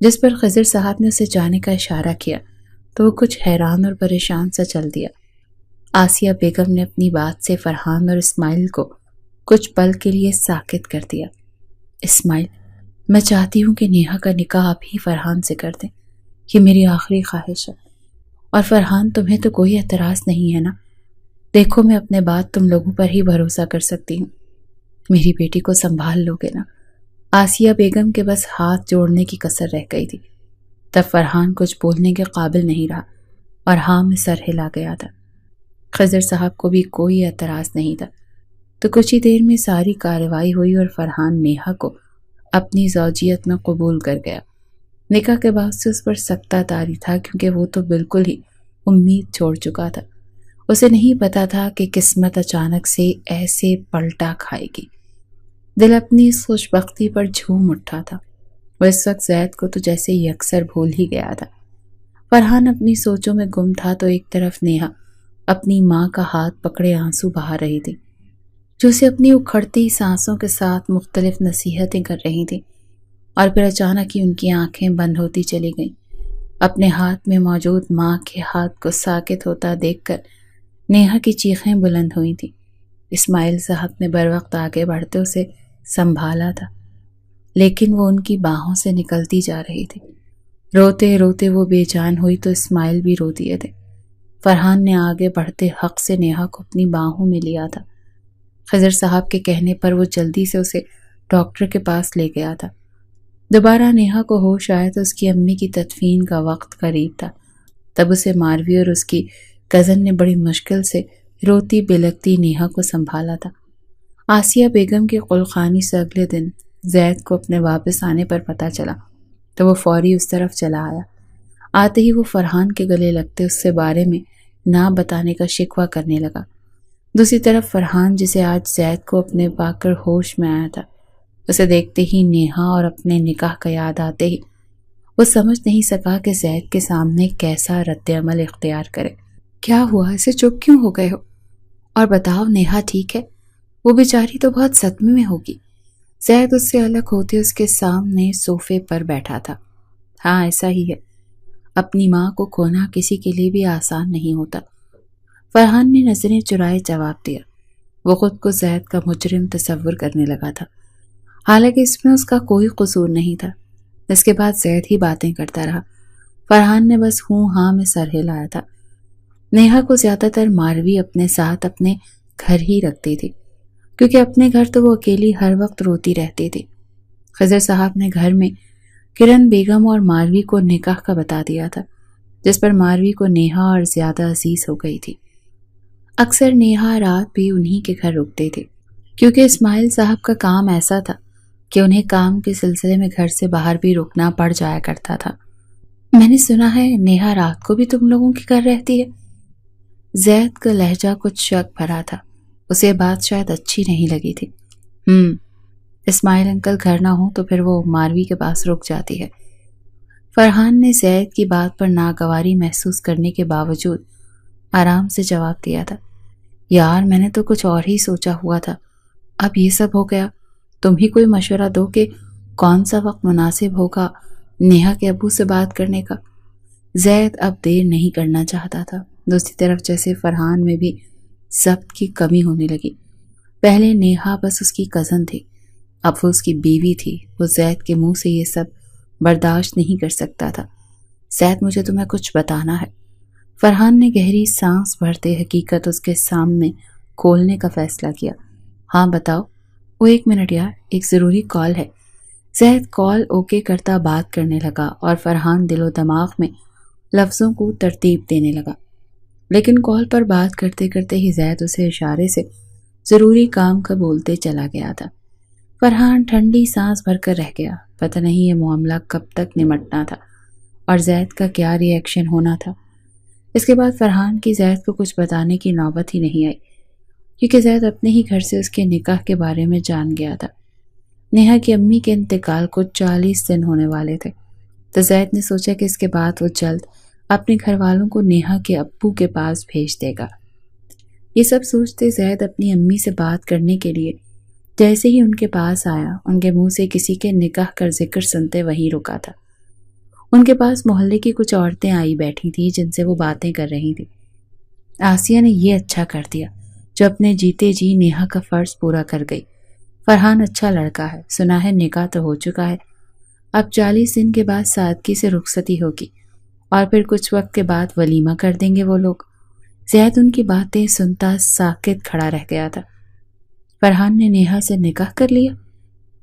جس پر خضر صاحب نے اسے جانے کا اشارہ کیا تو وہ کچھ حیران اور پریشان سا چل دیا۔ آسیہ بیگم نے اپنی بات سے فرحان اور اسماعیل کو کچھ پل کے لیے ساکت کر دیا۔ اسماعیل، میں چاہتی ہوں کہ نیہا کا نکاح آپ ہی فرحان سے کر دیں، یہ میری آخری خواہش ہے۔ اور فرحان، تمہیں تو کوئی اعتراض نہیں ہے نا؟ دیکھو میں اپنے بات تم لوگوں پر ہی بھروسہ کر سکتی ہوں، میری بیٹی کو سنبھال لو گے نا؟ آسیہ بیگم کے بس ہاتھ جوڑنے کی کسر رہ گئی تھی۔ تب فرحان کچھ بولنے کے قابل نہیں رہا اور ہاں میں سر ہلا گیا تھا۔ خضر صاحب کو بھی کوئی اعتراض نہیں تھا، تو کچھ ہی دیر میں ساری کارروائی ہوئی اور فرحان نیہا کو اپنی زوجیت میں قبول کر گیا۔ نکاح کے بعد سے اس پر سکتہ طاری تھا، کیونکہ وہ تو بالکل ہی امید چھوڑ چکا تھا۔ اسے نہیں پتا تھا کہ قسمت اچانک سے ایسے پلٹا کھائے گی۔ دل اپنی اس خوش بختی پر جھوم اٹھا تھا۔ وہ اس وقت زید کو تو جیسے یکسر بھول ہی گیا تھا۔ فرحان اپنی سوچوں میں گم تھا تو ایک طرف نیہا اپنی ماں کا ہاتھ پکڑے آنسو بہا رہی تھی، جو اسے اپنی اکھڑتی سانسوں کے ساتھ مختلف نصیحتیں کر رہی تھی، اور پھر اچانک ہی ان کی آنکھیں بند ہوتی چلی گئیں۔ اپنے ہاتھ میں موجود ماں کے ہاتھ کو ساکت ہوتا دیکھ کر نیہا کی چیخیں بلند ہوئی تھیں۔ اسماعیل صاحب نے بروقت آگے بڑھتے اسے سنبھالا تھا، لیکن وہ ان کی باہوں سے نکلتی جا رہی تھی۔ روتے روتے وہ بے جان ہوئی تو اسماعیل بھی رو دیے تھے۔ فرحان نے آگے بڑھتے حق سے نیہا کو اپنی باہوں میں لیا تھا۔ خضر صاحب کے کہنے پر وہ جلدی سے اسے ڈاکٹر کے پاس لے گیا تھا۔ دوبارہ نیہا کو ہوش آیا تو اس کی امی کی تدفین کا وقت قریب تھا۔ تب اسے ماروی اور اس کی کزن نے بڑی مشکل سے روتی بلکتی نیہا کو سنبھالا تھا۔ آسیہ بیگم کی قلخانی سے اگلے دن زید کو اپنے واپس آنے پر پتہ چلا تو وہ فوری اس طرف چلا آیا۔ آتے ہی وہ فرحان کے گلے لگتے اس سے بارے میں نہ بتانے کا شکوہ کرنے لگا۔ دوسری طرف فرحان، جسے آج زید کو اپنے پا کر ہوش میں آیا تھا، اسے دیکھتے ہی نیہا اور اپنے نکاح کا یاد آتے ہی وہ سمجھ نہیں سکا کہ زید کے سامنے کیسا رد عمل اختیار کرے۔ کیا ہوا؟ اسے چپ کیوں ہو گئے ہو؟ اور بتاؤ نیہا ٹھیک ہے؟ وہ بیچاری تو بہت صدمے میں ہوگی۔ زید اس سے الگ ہوتے اس کے سامنے صوفے پر بیٹھا تھا۔ ہاں ایسا ہی ہے، اپنی ماں کو کھونا کسی کے لیے بھی آسان نہیں ہوتا۔ فرحان نے نظریں چرائے جواب دیا۔ وہ خود کو زید کا مجرم تصور کرنے لگا تھا، حالانکہ اس میں اس کا کوئی قصور نہیں تھا۔ اس کے بعد زید ہی باتیں کرتا رہا، فرحان نے بس ہوں ہاں میں سر ہلایا تھا۔ نیہا کو زیادہ تر ماروی اپنے ساتھ اپنے گھر ہی رکھتی تھی، کیونکہ اپنے گھر تو وہ اکیلی ہر وقت روتی رہتی تھی۔ خضر صاحب نے گھر میں کرن بیگم اور ماروی کو نکاح کا بتا دیا تھا، جس پر ماروی کو نیہا اور زیادہ عزیز ہو گئی تھی۔ اکثر نیہا رات بھی انہی کے گھر رکتے تھے، کیونکہ اسماعیل صاحب کا کام ایسا تھا کہ انہیں کام کے سلسلے میں گھر سے باہر بھی رکنا پڑ جایا کرتا تھا۔ میں نے سنا ہے نیہا رات کو بھی تم لوگوں کے گھر رہتی ہے؟ زید کا لہجہ کچھ شک بھرا تھا، اسے بات شاید اچھی نہیں لگی تھی۔ اسماعیل انکل گھر نہ ہوں تو پھر وہ ماروی کے پاس رک جاتی ہے۔ فرحان نے زید کی بات پر ناگواری محسوس کرنے کے باوجود آرام سے جواب دیا تھا۔ یار میں نے تو کچھ اور ہی سوچا ہوا تھا، اب یہ سب ہو گیا، تم ہی کوئی مشورہ دو کہ کون سا وقت مناسب ہوگا نیہا کے ابو سے بات کرنے کا۔ زید اب دیر نہیں کرنا چاہتا تھا۔ دوسری طرف جیسے فرحان میں بھی ضبط کی کمی ہونے لگی۔ پہلے نیہا بس اس کی کزن تھی، اب وہ اس کی بیوی تھی۔ وہ زید کے منہ سے یہ سب برداشت نہیں کر سکتا تھا۔ زید، مجھے تمہیں کچھ بتانا ہے۔ فرحان نے گہری سانس بھرتے حقیقت اس کے سامنے کھولنے کا فیصلہ کیا۔ ہاں بتاؤ۔ وہ 1 منٹ یار، ایک ضروری کال ہے۔ زید کال اوکے کرتا بات کرنے لگا اور فرحان دل و دماغ میں لفظوں کو ترتیب دینے لگا، لیکن کال پر بات کرتے کرتے ہی زید اسے اشارے سے ضروری کام کا بولتے چلا گیا تھا۔ فرحان ٹھنڈی سانس بھر کر رہ گیا۔ پتہ نہیں یہ معاملہ کب تک نمٹنا تھا اور زید کا کیا ری ایکشن ہونا تھا۔ اس کے بعد فرحان کی زید کو کچھ بتانے کی نوبت ہی نہیں آئی، کیونکہ زید اپنے ہی گھر سے اس کے نکاح کے بارے میں جان گیا تھا۔ نیہا کی امی کے انتقال کو 40 دن ہونے والے تھے، تو زید نے سوچا کہ اس کے بعد وہ جلد اپنے گھر والوں کو نیہا کے ابو کے پاس بھیج دے گا۔ یہ سب سوچتے زید اپنی امی سے بات کرنے کے لیے جیسے ہی ان کے پاس آیا، ان کے منہ سے کسی کے نکاح کا ذکر سنتے وہیں رکا تھا۔ ان کے پاس محلے کی کچھ عورتیں آئی بیٹھی تھیں جن سے وہ باتیں کر رہی تھیں۔ آسیہ نے یہ اچھا کر دیا جو اپنے جیتے جی نیہا کا فرض پورا کر گئی۔ فرحان اچھا لڑکا ہے، سنا ہے نکاح تو ہو چکا ہے، اب 40 دن کے بعد سادگی سے رخصتی ہوگی اور پھر کچھ وقت کے بعد ولیمہ کر دیں گے وہ لوگ۔ زید ان کی باتیں سنتا ساکت کھڑا رہ گیا تھا۔ فرحان نے نیہا سے نکاح کر لیا،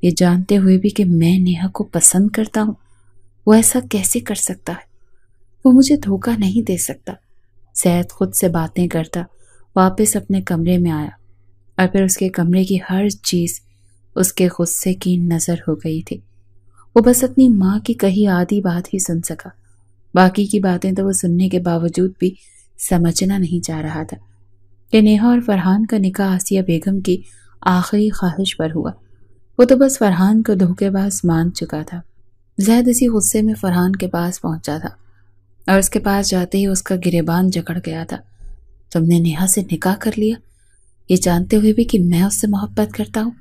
یہ جانتے ہوئے بھی کہ میں نیہا کو پسند کرتا ہوں؟ وہ ایسا کیسے کر سکتا ہے؟ وہ مجھے دھوکہ نہیں دے سکتا۔ زید خود سے باتیں کرتا واپس اپنے کمرے میں آیا اور پھر اس کے کمرے کی ہر چیز اس کے غصے کی نظر ہو گئی تھی۔ وہ بس اپنی ماں کی کہی آدھی بات ہی سن سکا، باقی کی باتیں تو وہ سننے کے باوجود بھی سمجھنا نہیں چاہ رہا تھا کہ نیہا اور فرحان کا نکاح آسیہ بیگم کی آخری خواہش پر ہوا۔ وہ تو بس فرحان کو دھوکے باز مان چکا تھا۔ زید اسی غصے میں فرحان کے پاس پہنچا تھا اور اس کے پاس جاتے ہی اس کا گریبان جکڑ گیا تھا۔ تم نے نیہا سے نکاح کر لیا، یہ جانتے ہوئے بھی کہ میں اس سے محبت کرتا ہوں؟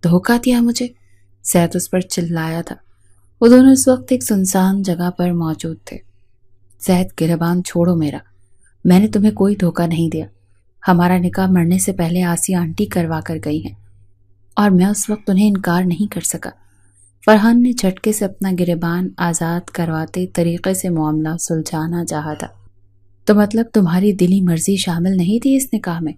دھوکہ دیا مجھے، زید اس پر چلایا تھا۔ وہ دونوں اس وقت ایک سنسان جگہ پر موجود تھے۔ زید، گریبان چھوڑو میرا، میں نے تمہیں کوئی دھوکہ نہیں دیا۔ ہمارا نکاح مرنے سے پہلے آسیہ آنٹی کروا کر گئی ہیں اور میں اس وقت انہیں انکار نہیں کر سکا۔ فرحان نے جھٹکے سے اپنا گریبان آزاد کرواتے طریقے سے معاملہ سلجھانا چاہا تھا۔ تو مطلب تمہاری دلی مرضی شامل نہیں تھی اس نکاح میں؟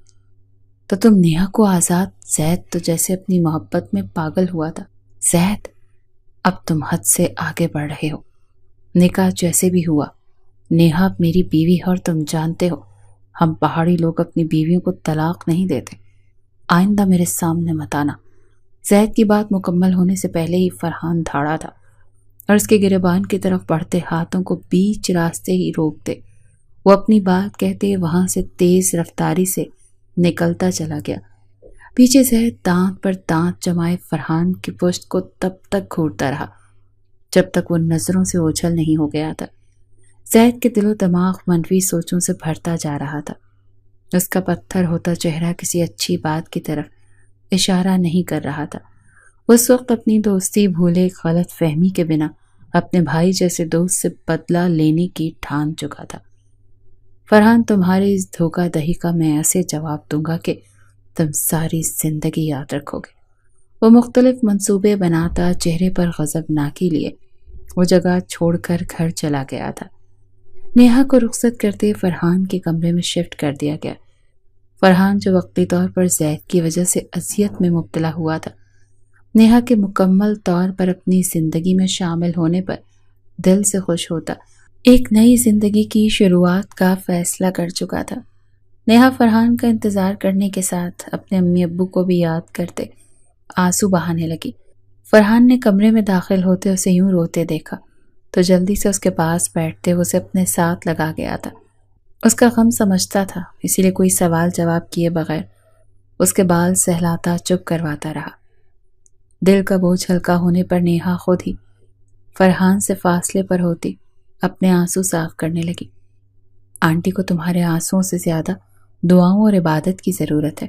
تو تم نیہا کو آزاد؟ زید تو جیسے اپنی محبت میں پاگل ہوا تھا۔ زید، اب تم حد سے آگے بڑھ رہے ہو۔ نکاح جیسے بھی ہوا، نیہا اب میری بیوی ہے اور تم جانتے ہو ہم پہاڑی لوگ اپنی بیویوں کو طلاق نہیں دیتے۔ آئندہ میرے سامنے مت آنا۔ زید کی بات مکمل ہونے سے پہلے ہی فرحان دھاڑا تھا اور اس کے گریبان کی طرف بڑھتے ہاتھوں کو بیچ راستے ہی روک دے۔ وہ اپنی بات کہتے وہاں سے تیز رفتاری سے نکلتا چلا گیا۔ پیچھے زید دانت پر دانت جمائے فرحان کی پشت کو تب تک گھورتا رہا جب تک وہ نظروں سے اوجھل نہیں ہو گیا تھا۔ زید کے دل و دماغ منفی سوچوں سے بھرتا جا رہا تھا۔ اس کا پتھر ہوتا چہرہ کسی اچھی بات کی طرف اشارہ نہیں کر رہا تھا۔ اس وقت اپنی دوستی بھولے غلط فہمی کے بنا اپنے بھائی جیسے دوست سے بدلہ لینے کی ٹھان چکا تھا۔ فرحان، تمہاری اس دھوکہ دہی کا میں ایسے جواب دوں گا کہ تم ساری زندگی یاد رکھو گے۔ وہ مختلف منصوبے بناتا چہرے پر غضبناکی لیے وہ جگہ چھوڑ کر گھر چلا گیا تھا۔ نیہا کو رخصت کرتے فرحان کے کمرے میں شفٹ کر دیا گیا۔ فرحان جو وقتی طور پر زید کی وجہ سے اذیت میں مبتلا ہوا تھا، نیہا کے مکمل طور پر اپنی زندگی میں شامل ہونے پر دل سے خوش ہوتا، ایک نئی زندگی کی شروعات کا فیصلہ کر چکا تھا۔ نیہا فرحان کا انتظار کرنے کے ساتھ اپنے امی ابو کو بھی یاد کرتے آنسو بہانے لگی۔ فرحان نے کمرے میں داخل ہوتے اسے یوں روتے دیکھا تو جلدی سے اس کے پاس بیٹھتے اسے اپنے ساتھ لگا گیا تھا۔ اس کا غم سمجھتا تھا، اسی لیے کوئی سوال جواب کیے بغیر اس کے بال سہلاتا چپ کرواتا رہا۔ دل کا بوجھ ہلکا ہونے پر نیہا خود ہی فرحان سے فاصلے پر ہوتی اپنے آنسو صاف کرنے لگی۔ آنٹی کو تمہارے آنسوؤں سے زیادہ دعاؤں اور عبادت کی ضرورت ہے۔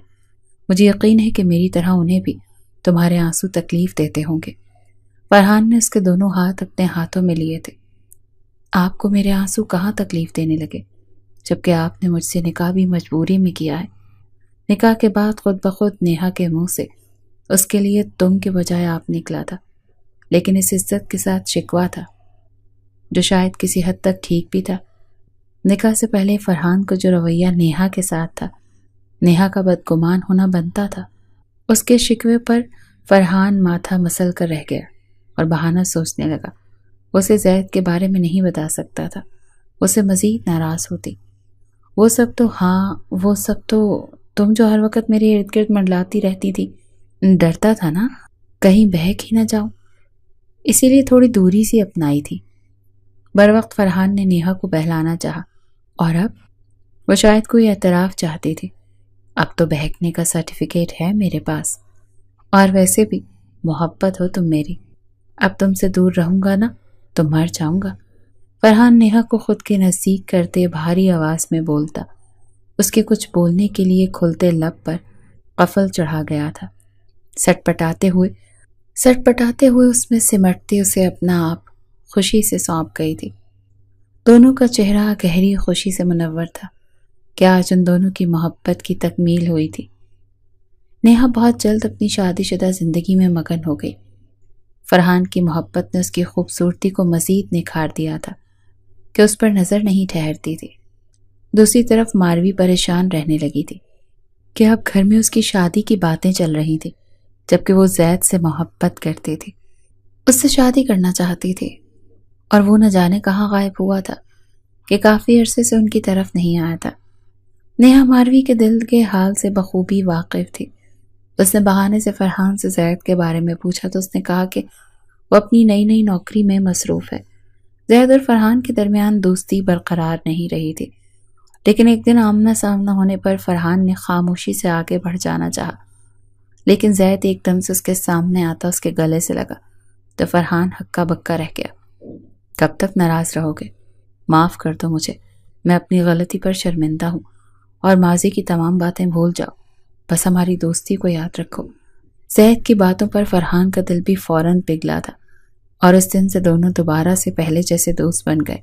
مجھے یقین ہے کہ میری طرح انہیں بھی تمہارے آنسو تکلیف دیتے ہوں گے۔ فرحان نے اس کے دونوں ہاتھ اپنے ہاتھوں میں لیے تھے۔ آپ کو میرے آنسو کہاں تکلیف دینے لگے؟ جبکہ آپ نے مجھ سے نکاح بھی مجبوری میں کیا ہے۔ نکاح کے بعد خود بخود نیہا کے منہ سے اس کے لیے تم کے بجائے آپ نکلا تھا، لیکن اس عزت کے ساتھ شکوہ تھا جو شاید کسی حد تک ٹھیک بھی تھا۔ نکاح سے پہلے فرحان کو جو رویہ نیہا کے ساتھ تھا، نیہا کا بدگمان ہونا بنتا تھا۔ اس کے شکوے پر فرحان ماتھا مسل کر رہ گیا اور بہانہ سوچنے لگا۔ اسے زید کے بارے میں نہیں بتا سکتا تھا، اسے مزید ناراض ہوتی۔ وہ سب تو تم جو ہر وقت میرے ارد گرد منڈلاتی رہتی تھی، ڈرتا تھا نا کہیں بہک ہی نہ جاؤ، اسی لیے تھوڑی دوری سی اپنائی تھی۔ بر وقت فرحان نے نیہا کو بہلانا چاہا، اور اب وہ شاید کوئی اعتراف چاہتی تھی۔ اب تو بہکنے کا سرٹیفکیٹ ہے میرے پاس، اور ویسے بھی محبت ہو تم میری، اب تم سے دور رہوں گا نا تو مر جاؤں گا۔ فرحان نیہا کو خود کے نزدیک کرتے بھاری آواز میں بولتا۔ اس کے کچھ بولنے کے لیے کھلتے لب پر قفل چڑھا گیا تھا۔ سٹ پٹاتے ہوئے اس میں سمٹتے اسے اپنا آپ خوشی سے سونپ گئی تھی۔ دونوں کا چہرہ گہری خوشی سے منور تھا کہ آج ان دونوں کی محبت کی تکمیل ہوئی تھی۔ نیہا بہت جلد اپنی شادی شدہ زندگی میں مگن ہو گئی۔ فرحان کی محبت نے اس کی خوبصورتی کو مزید نکھار دیا تھا کہ اس پر نظر نہیں ٹھہرتی تھی۔ دوسری طرف ماروی پریشان رہنے لگی تھی کہ اب گھر میں اس کی شادی کی باتیں چل رہی تھی، جبکہ وہ زید سے محبت کرتی تھی، اس سے شادی کرنا چاہتی تھی، اور وہ نہ جانے کہاں غائب ہوا تھا کہ کافی عرصے سے ان کی طرف نہیں آیا تھا۔ نیہا ماروی کے دل کے حال سے بخوبی واقف تھی۔ اس نے بہانے سے فرحان سے زید کے بارے میں پوچھا تو اس نے کہا کہ وہ اپنی نئی نوکری میں مصروف ہے۔ زید اور فرحان کے درمیان دوستی برقرار نہیں رہی تھی، لیکن ایک دن آمنا سامنا ہونے پر فرحان نے خاموشی سے آگے بڑھ جانا چاہا، لیکن زید ایک دم سے اس کے سامنے آتا اس کے گلے سے لگا تو فرحان ہکا بکا رہ گیا۔ کب تک ناراض رہو گے؟ معاف کر دو مجھے، میں اپنی غلطی پر شرمندہ ہوں، اور ماضی کی تمام باتیں بھول جاؤ، بس ہماری دوستی کو یاد رکھو۔ زید کی باتوں پر فرحان کا دل بھی فوراً پگھلا تھا، اور اس دن سے دونوں دوبارہ سے پہلے جیسے دوست بن گئے۔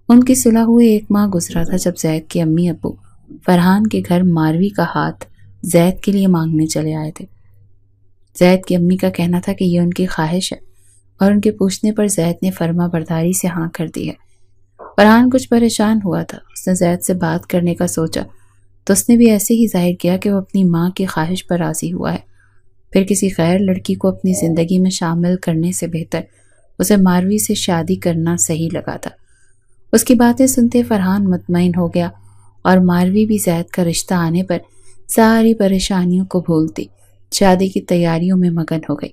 ان کی صلح ہوئے 1 ماہ گزرا تھا جب زید کی امی ابو فرحان کے گھر ماروی کا ہاتھ زید کے لیے مانگنے چلے آئے تھے۔ زید کی امی کا کہنا تھا کہ یہ ان کی خواہش ہے، اور ان کے پوچھنے پر زید نے فرما برداری سے ہاں کر دی ہے۔ فرحان کچھ پریشان ہوا تھا، اس نے زید سے بات کرنے کا سوچا تو اس نے بھی ایسے ہی ظاہر کیا کہ وہ اپنی ماں کی خواہش پر راضی ہوا ہے۔ پھر کسی غیر لڑکی کو اپنی زندگی میں شامل کرنے سے بہتر اسے ماروی سے شادی کرنا صحیح لگا تھا۔ اس کی باتیں سنتے فرحان مطمئن ہو گیا، اور ماروی بھی زید کا رشتہ آنے پر ساری پریشانیوں کو بھولتی شادی کی تیاریوں میں مگن ہو گئی۔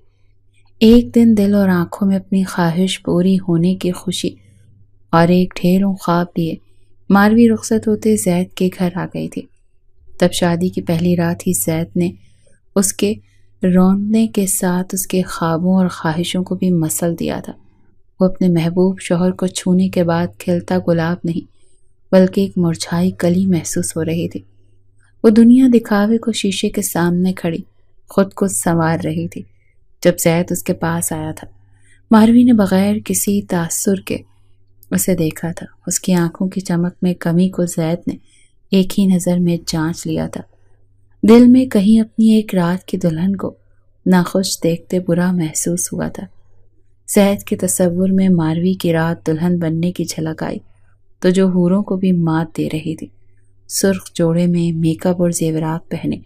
ایک دن دل اور آنکھوں میں اپنی خواہش پوری ہونے کی خوشی اور ایک ڈھیروں خواب لیے ماروی رخصت ہوتے زید کے گھر آ گئی تھی۔ تب شادی کی پہلی رات ہی زید نے اس کے رونے کے ساتھ اس کے خوابوں اور خواہشوں کو بھی مسل دیا تھا۔ وہ اپنے محبوب شوہر کو چھونے کے بعد کھلتا گلاب نہیں بلکہ ایک مرجھائی کلی محسوس ہو رہی تھی۔ وہ دنیا دکھاوے کو شیشے کے سامنے کھڑی خود کو سنوار رہی تھی جب زید اس کے پاس آیا تھا۔ ماروی نے بغیر کسی تاثر کے اسے دیکھا تھا۔ اس کی آنکھوں کی چمک میں کمی کو زید نے ایک ہی نظر میں جانچ لیا تھا۔ دل میں کہیں اپنی ایک رات کی دلہن کو ناخوش دیکھتے برا محسوس ہوا تھا۔ زید کے تصور میں ماروی کی رات دلہن بننے کی جھلک آئی تو جو حوروں کو بھی مات دے رہی تھی۔ سرخ جوڑے میں میک اپ اور زیورات پہنے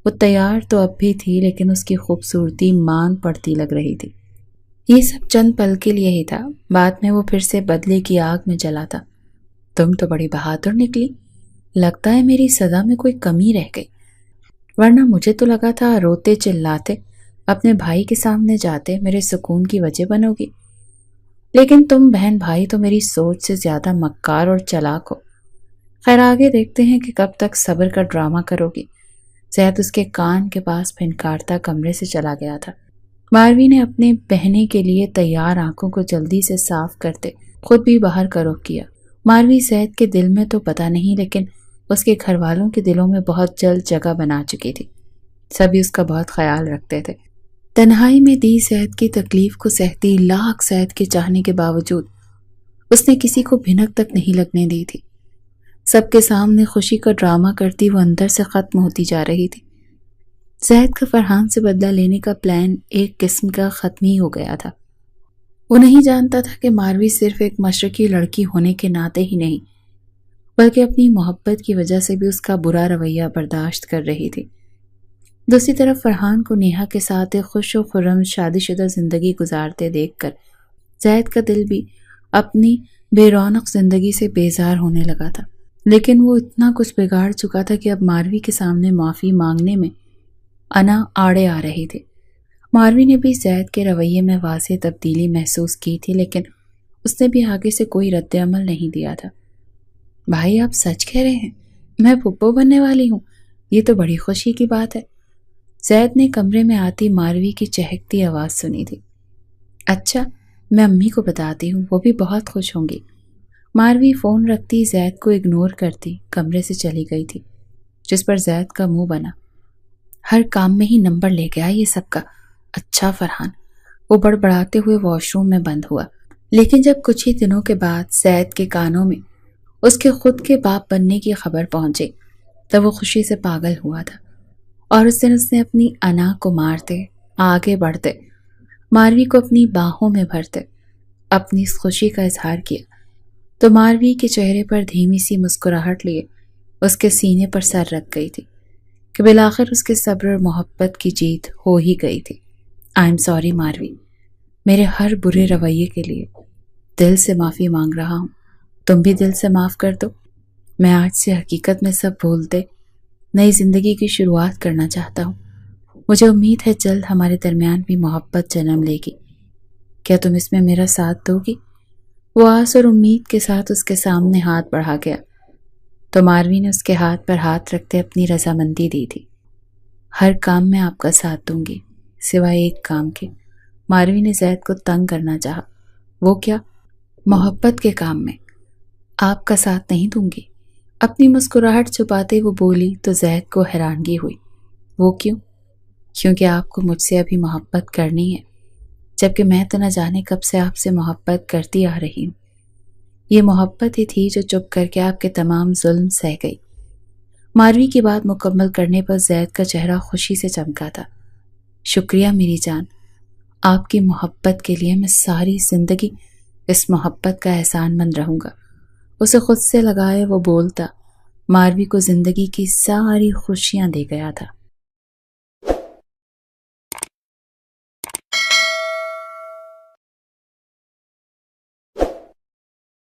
وہ تیار تو اب بھی تھی، لیکن اس کی خوبصورتی مان پڑتی لگ رہی تھی۔ یہ سب چند پل کے لیے ہی تھا، بعد میں وہ پھر سے بدلے کی آگ میں جلا تھا۔ تم تو بڑی بہادر نکلی، لگتا ہے میری سزا میں کوئی کمی رہ گئی، ورنہ مجھے تو لگا تھا روتے چلاتے اپنے بھائی کے سامنے جاتے میرے سکون کی وجہ بنو گی، لیکن تم بہن بھائی تو میری سوچ سے زیادہ مکار اور چلاک ہو۔ خیر آگے دیکھتے ہیں کہ کب تک صبر کا ڈرامہ کرو گی۔ زید اس کے کان کے پاس پھنکارتا کمرے سے چلا گیا تھا۔ ماروی نے اپنے بہنے کے لیے تیار آنکھوں کو جلدی سے صاف کرتے خود بھی باہر کا رخ کیا۔ ماروی زید کے دل میں تو پتہ نہیں، لیکن اس کے گھر والوں کے دلوں میں بہت جلد جگہ بنا چکی تھی۔ سبھی اس کا بہت خیال رکھتے تھے۔ تنہائی میں دی زید کی تکلیف کو سہتی لاکھ زید کے چاہنے کے باوجود اس نے کسی کو بھنک تک نہیں لگنے دی تھی۔ سب کے سامنے خوشی کا ڈرامہ کرتی وہ اندر سے ختم ہوتی جا رہی تھی۔ زید کا فرحان سے بدلہ لینے کا پلان ایک قسم کا ختم ہی ہو گیا تھا۔ وہ نہیں جانتا تھا کہ ماروی صرف ایک مشرقی لڑکی ہونے کے ناطے ہی نہیں بلکہ اپنی محبت کی وجہ سے بھی اس کا برا رویہ برداشت کر رہی تھی۔ دوسری طرف فرحان کو نیہا کے ساتھ ایک خوش و خرم شادی شدہ زندگی گزارتے دیکھ کر زید کا دل بھی اپنی بے رونق زندگی سے بیزار ہونے لگا تھا، لیکن وہ اتنا کچھ بگاڑ چکا تھا کہ اب ماروی کے سامنے معافی مانگنے میں انا آڑے آ رہی تھی۔ ماروی نے بھی زید کے رویے میں واضح تبدیلی محسوس کی تھی، لیکن اس نے بھی آگے سے کوئی رد عمل نہیں دیا تھا۔ بھائی آپ سچ کہہ رہے ہیں؟ میں پھپھو بننے والی ہوں، یہ تو بڑی خوشی کی بات ہے۔ زید نے کمرے میں آتی ماروی کی چہکتی آواز سنی تھی۔ اچھا، میں امی کو بتاتی ہوں، وہ بھی بہت خوش ہوں گی۔ ماروی فون رکھتی زید کو اگنور کرتی کمرے سے چلی گئی تھی، جس پر زید کا منہ بنا۔ ہر کام میں ہی نمبر لے گیا یہ سب کا۔ اچھا فرحان، وہ بڑبڑاتے ہوئے واش روم میں بند ہوا۔ لیکن جب کچھ ہی دنوں کے بعد زید کے کانوں میں اس کے خود کے باپ بننے کی خبر پہنچی تب وہ خوشی سے پاگل ہوا تھا، اور اس دن اس نے اپنی انا کو مارتے آگے بڑھتے ماروی کو اپنی باہوں میں بھرتے اپنی اس خوشی کا اظہار کیا تو ماروی کے چہرے پر دھیمی سی مسکراہٹ لیے اس کے سینے پر سر رکھ گئی تھی کہ بالآخر اس کے صبر اور محبت کی جیت ہو ہی گئی تھی۔ آئی ایم سوری ماروی، میرے ہر برے رویے کے لیے دل سے معافی مانگ رہا ہوں، تم بھی دل سے معاف کر دو۔ میں آج سے حقیقت میں سب بھولتے نئی زندگی کی شروعات کرنا چاہتا ہوں۔ مجھے امید ہے جلد ہمارے درمیان بھی محبت جنم لے گی۔ کیا تم اس میں میرا ساتھ دو گی؟ وہ آس اور امید کے ساتھ اس کے سامنے ہاتھ بڑھا گیا تو ماروی نے اس کے ہاتھ پر ہاتھ رکھتے اپنی رضامندی دی تھی۔ ہر کام میں آپ کا ساتھ دوں گی سوائے ایک کام کے۔ ماروی نے زید کو تنگ کرنا چاہا۔ وہ کیا؟ محبت کے کام میں آپ کا ساتھ نہیں دوں گی۔ اپنی مسکراہٹ چھپاتے وہ بولی تو زید کو حیرانگی ہوئی۔ وہ کیوں؟ کیونکہ آپ کو مجھ سے ابھی محبت کرنی ہے، جبکہ میں تو نہ جانے کب سے آپ سے محبت کرتی آ رہی ہوں۔ یہ محبت ہی تھی جو چپ کر کے آپ کے تمام ظلم سہ گئی۔ ماروی کی بات مکمل کرنے پر زید کا چہرہ خوشی سے چمکا تھا۔ شکریہ میری جان، آپ کی محبت کے لیے میں ساری زندگی اس محبت کا احسان مند رہوں گا۔ اسے خود سے لگائے وہ بولتا ماروی کو زندگی کی ساری خوشیاں دے گیا تھا۔